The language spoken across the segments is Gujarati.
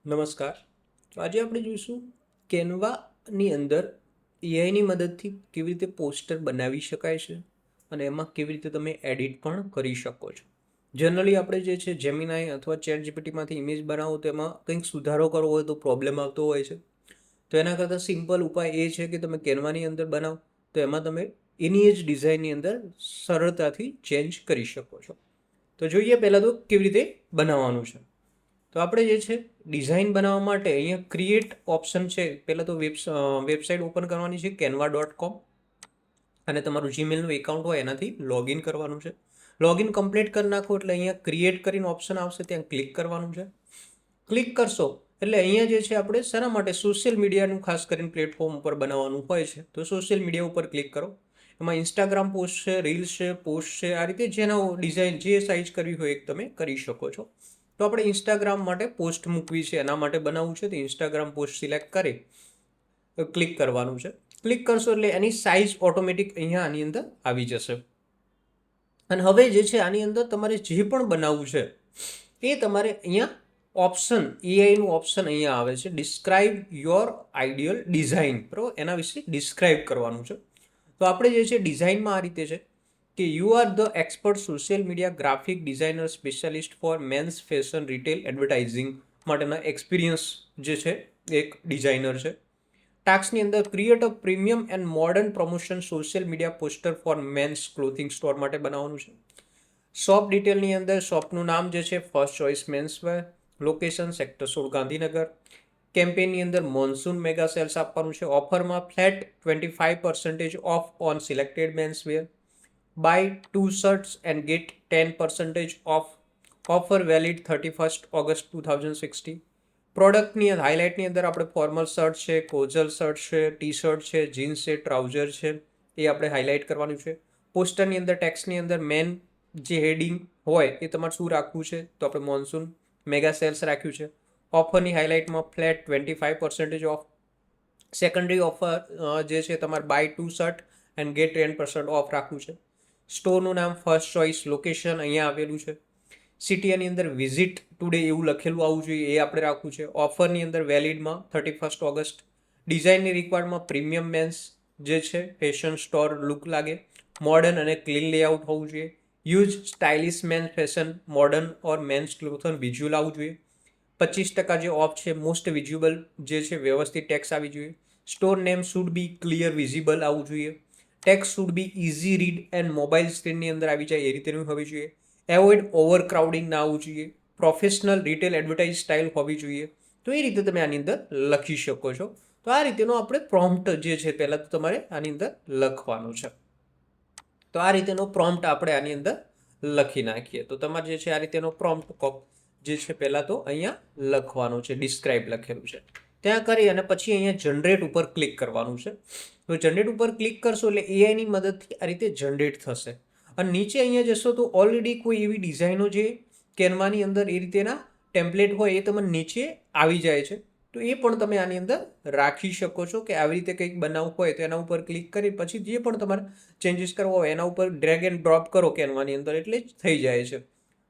નમસ્કાર. તો આજે આપણે જોઈશું કેનવાની અંદર એઆઈની મદદથી કેવી રીતે પોસ્ટર બનાવી શકાય છે અને એમાં કેવી રીતે તમે એડિટ પણ કરી શકો છો. જનરલી આપણે જે છે જેમિનાઈ અથવા ચેટ જીપીટીમાંથી ઇમેજ બનાવો તો એમાં કંઈક સુધારો કરવો હોય તો પ્રોબ્લેમ આવતો હોય છે. તો એના કરતાં સિમ્પલ ઉપાય એ છે કે તમે કેનવાની અંદર બનાવો તો એમાં તમે એની જ ડિઝાઇનની અંદર સરળતાથી ચેન્જ કરી શકો છો. તો જોઈએ પહેલાં તો કેવી રીતે બનાવવાનું છે. તો આપણે જે છે ડિઝાઇન બનાવવા માટે અહીંયા ક્રિએટ ઓપ્શન છે. પહેલાં તો વેબસાઇટ ઓપન કરવાની છે canva.com અને તમારું જીમેલનું એકાઉન્ટ હોય એનાથી લોગિન કરવાનું છે. લોગિન કમ્પ્લીટ કરી નાખો એટલે અહીંયા ક્રિએટ કરીને ઓપ્શન આવશે, ત્યાં ક્લિક કરવાનું છે. ક્લિક કરશો એટલે અહીંયા જે છે આપણે શેના માટે સોશિયલ મીડિયાનું ખાસ કરીને પ્લેટફોર્મ ઉપર બનાવવાનું હોય છે. તો સોશિયલ મીડિયા ઉપર ક્લિક કરો. એમાં ઇન્સ્ટાગ્રામ પોસ્ટ છે, રીલ્સ છે, પોસ્ટ છે, આ રીતે જેના ડિઝાઇન જે સાઇઝ કરવી હોય એ તમે કરી શકો છો. તો આપણે ઇન્સ્ટાગ્રામ માટે પોસ્ટ મૂકવી છે, એના માટે બનાવવું છે. તો ઇન્સ્ટાગ્રામ પોસ્ટ સિલેક્ટ કરી ક્લિક કરવાનું છે. ક્લિક કરશો એટલે એની સાઇઝ ઓટોમેટિક અહીંયા આની અંદર આવી જશે. અને હવે જે છે આની અંદર તમારે જે પણ બનાવવું છે એ તમારે અહીંયા ઓપ્શન એઆઈનું ઓપ્શન અહીંયા આવે છે ડિસ્ક્રાઇબ યોર આઈડિયલ ડિઝાઇન, બરાબર, એના વિશે ડિસ્ક્રાઇબ કરવાનું છે. તો આપણે જે છે ડિઝાઇનમાં આ રીતે છે કે you are the expert social media graphic designer specialist for men's fashion retail advertising માટેના એક્સપિરિયન્સ જે છે એક ડિઝાઇનર છે. ટાસ્કની અંદર create a premium and modern promotion social media poster for men's clothing store માટે બનાવવાનું છે. શોપ ડિટેલની અંદર શોપનું નામ જે છે first choice menswear, location sector 16 Gandhinagar. કેમ્પેનની અંદર મોન્સૂન મેગા સેલ્સ આપવાનું છે. ઓફરમાં flat 25% off on selected menswear. Buy 2 shirts and get 10% off. Offer valid 31 August 2016. પ્રોડક્ટની હાઇલાઇટની અંદર આપણે ફોર્મલ શર્ટ છે, કોઝલ શર્ટ છે, ટી શર્ટ છે, જીન્સ છે, ટ્રાઉઝર છે, એ આપણે હાઇલાઇટ કરવાનું છે. પોસ્ટરની અંદર ટેક્સની અંદર મેન જે હેડિંગ હોય એ તમારે શું રાખવું છે, તો આપણે મોન્સૂન મેગા સેલ્સ રાખ્યું છે. ઓફરની હાઇલાઇટમાં ફ્લેટ 25% ઓફ. સેકન્ડરી ઓફર જે છે તમારે buy 2 shirt and get 10% off રાખવું છે. સ્ટોરનું નામ ફર્સ્ટ ચોઇસ, લોકેશન અહીંયા આવેલું છે. સિટી એની અંદર વિઝિટ ટુડે એવું લખેલું આવવું જોઈએ, એ આપણે રાખવું છે. ઓફરની અંદર વેલિડમાં 31 ઓગસ્ટ. ડિઝાઇનની રિક્વાયર્ડમાં પ્રીમિયમ મેન્સ જે છે ફેશન સ્ટોર લુક લાગે, મોડર્ન અને ક્લીન લેઆઉટ હોવું જોઈએ. Use stylish man fashion modern or mens clothing visual આવવું જોઈએ. 25% જે ઓફ છે મોસ્ટ વિઝ્યુઅલ જે છે વ્યવસ્થિત ટેક્સ આવી જોઈએ. Store name should be clear visible આવવું જોઈએ. Tax should be easy read and mobile સ્ક્રીનની અંદર આવી જાય એ રીતેનું હોવી જોઈએ. એવોઇડ ઓવર ક્રાઉડિંગ ના આવવું જોઈએ. પ્રોફેશનલ રિટેલ એડવર્ટાઇઝ સ્ટાઇલ હોવી જોઈએ. તો એ રીતે તમે આની અંદર લખી શકો છો. તો આ રીતેનો આપણે પ્રોમ્પ્ટ જે છે પહેલાં તો તમારે આની અંદર લખવાનું છે. તો આ રીતેનો પ્રોમ્પ્ટ આપણે આની અંદર લખી નાખીએ. તો તમારે જે છે આ રીતેનો પ્રોમ્પ્ટ જે છે પહેલાં તો અહીંયા લખવાનું છે, ડિસ્ક્રાઇબ લખેલું છે. ત્યાં કરી અને પછી અહીંયા જનરેટ ઉપર ક્લિક કરવાનું છે. તો જનરેટ ઉપર ક્લિક કરશો એટલે એઆઈની મદદથી આ રીતે જનરેટ થશે. અને નીચે અહીંયા જશો તો ઓલરેડી કોઈ એવી ડિઝાઇનો જે કેનવાની અંદર એ રીતેના ટેમ્પલેટ હોય એ તમને નીચે આવી જાય છે. તો એ પણ તમે આની અંદર રાખી શકો છો કે આવી રીતે કંઈક બનાવવું હોય તો એના ઉપર ક્લિક કરી પછી જે પણ તમારે ચેન્જીસ કરવા હોય એના ઉપર ડ્રેગ એન્ડ ડ્રોપ કરો કેનવાની અંદર એટલે જ થઈ જાય છે.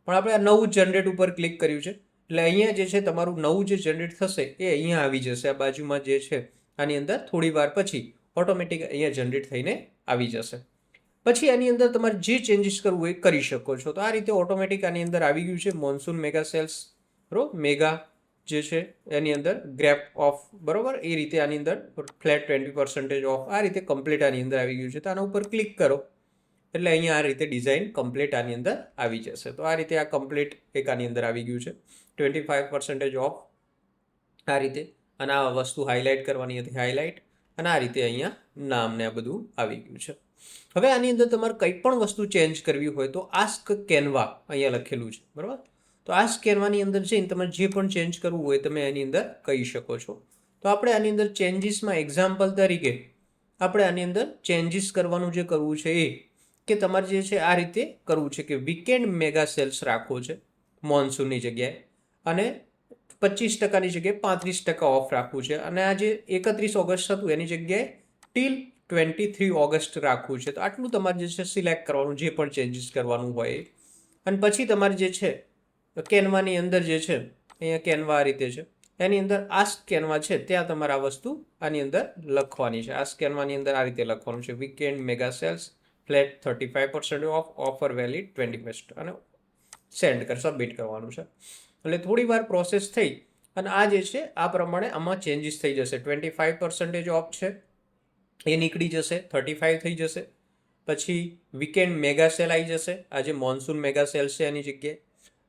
પણ આપણે આ નવું જનરેટ ઉપર ક્લિક કર્યું છે એટલે અહીંયા જે છે તમારું નવું જે જનરેટ થશે એ અહીંયા આવી જશે. આ બાજુમાં જે છે આની અંદર થોડી વાર પછી ઓટોમેટિક અહીંયા જનરેટ થઈને આવી જશે. પછી આની અંદર તમારે જે ચેન્જીસ કરવું એ કરી શકો છો. તો આ રીતે ઓટોમેટિક આની અંદર આવી ગયું છે મોન્સૂન મેગા સેલ્સ, બરોબર, મેગા જે છે એની અંદર ગ્રેપ ઓફ, બરોબર, એ રીતે આની અંદર ફ્લેટ 20% ઓફ, આ રીતે કમ્પ્લીટ આની અંદર આવી ગયું છે. તો આના ઉપર ક્લિક કરો એટલે અહીંયા આ રીતે ડિઝાઇન કમ્પ્લીટ આની અંદર આવી જશે. તો આ રીતે આ કમ્પ્લીટ એક આની અંદર આવી ગયું છે 25% ઓફ આ રીતે. અને આ વસ્તુ હાઇલાઇટ કરવાની હતી, હાઇલાઇટ, અને આ રીતે અહીંયા નામને આ બધું આવી ગયું છે. હવે આની અંદર તમારે કંઈ પણ વસ્તુ ચેન્જ કરવી હોય તો આસ્ક કેનવા અહીંયા લખેલું છે, બરાબર. તો આસ્ક કેનવાની અંદર જઈને તમારે જે પણ ચેન્જ કરવું હોય તમે એની અંદર કહી શકો છો. તો આપણે આની અંદર ચેન્જીસમાં એક્ઝામ્પલ તરીકે આપણે આની અંદર ચેન્જીસ કરવાનું જે કરવું છે એ કે તમારે જે છે આ રીતે કરવું છે કે વીકેન્ડ મેગા સેલ્સ રાખવો છે મોન્સૂનની જગ્યાએ, અને 25%ની જગ્યાએ 35% ઓફ રાખવું છે. અને આ જે 31 ઓગસ્ટ હતું એની જગ્યાએ ટીલ 23 ઓગસ્ટ રાખવું છે. તો આટલું તમારે જે છે સિલેક્ટ કરવાનું, જે પણ ચેન્જીસ કરવાનું હોય. અને પછી તમારે જે છે કેનવાની અંદર જે છે અહીંયા કેનવા આ રીતે છે. એની અંદર આસ્ક કેનવા છે ત્યાં તમારે આ વસ્તુ આની અંદર લખવાની છે. આસ્ક કેનવાની અંદર આ રીતે લખવાનું છે, weekend mega sales flat 35% off, offer valid 21, અને સેન્ડ સબમિટ કરવાનું છે. એટલે થોડી વાર પ્રોસેસ થઈ અને આ જે છે આ પ્રમાણે આમાં ચેન્જીસ થઈ જશે. 25% ઓફ છે એ નીકળી જશે, 35 થઈ જશે. પછી વીકેન્ડ મેગા સેલ આવી જશે, આ જે મોન્સૂન મેગા સેલ છે એની જગ્યાએ.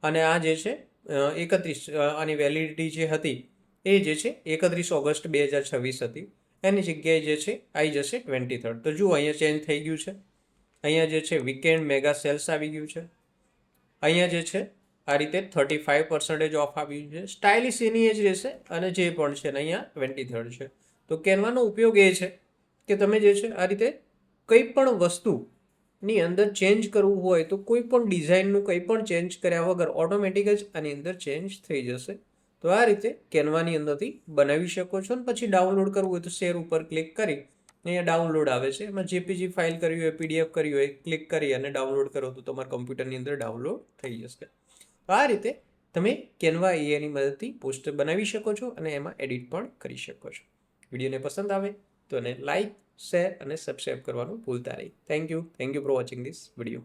અને આ જે છે 31, આની વેલિડિટી જે હતી એ જે છે 31 ઓગસ્ટ 2026 હતી, એની જગ્યાએ જે છે આવી જશે 23rd. તો જુઓ અહીંયા ચેન્જ થઈ ગયું છે. અહીંયા જે છે વીકેન્ડ મેગા સેલ્સ આવી ગયું છે. અહીંયા જે છે આ રીતે 35% ઓફ આવ્યું છે. સ્ટાઇલિશ એની જ રહેશે અને જે પણ છે ને અહીંયા 23rd છે. તો કેનવાનો ઉપયોગ એ છે કે તમે જે છે આ રીતે કંઈ પણ વસ્તુની અંદર ચેન્જ કરવું હોય તો કોઈ પણ ડિઝાઇનનું કંઈ પણ ચેન્જ કર્યા વગર ઓટોમેટિક જ આની અંદર ચેન્જ થઈ જશે. તો આ રીતે કેનવાની અંદરથી બનાવી શકો છો. અને પછી ડાઉનલોડ કરવું હોય તો શેર ઉપર ક્લિક કરી અહીંયા ડાઉનલોડ આવે છે, એમાં જેપીજી ફાઇલ કરવી હોય, પીડીએફ કરવી હોય, ક્લિક કરી અને ડાઉનલોડ કરો તો તમારા કમ્પ્યુટરની અંદર ડાઉનલોડ થઈ જશે. તો આ રીતે તમે કેનવા એઆઈની મદદથી પોસ્ટર બનાવી શકો છો અને એમાં એડિટ પણ કરી શકો છો. વિડીયોને પસંદ આવે તો એને લાઇક, શેર અને સબસ્ક્રાઈબ કરવાનું ભૂલતા નહીં. Thank you for watching this video.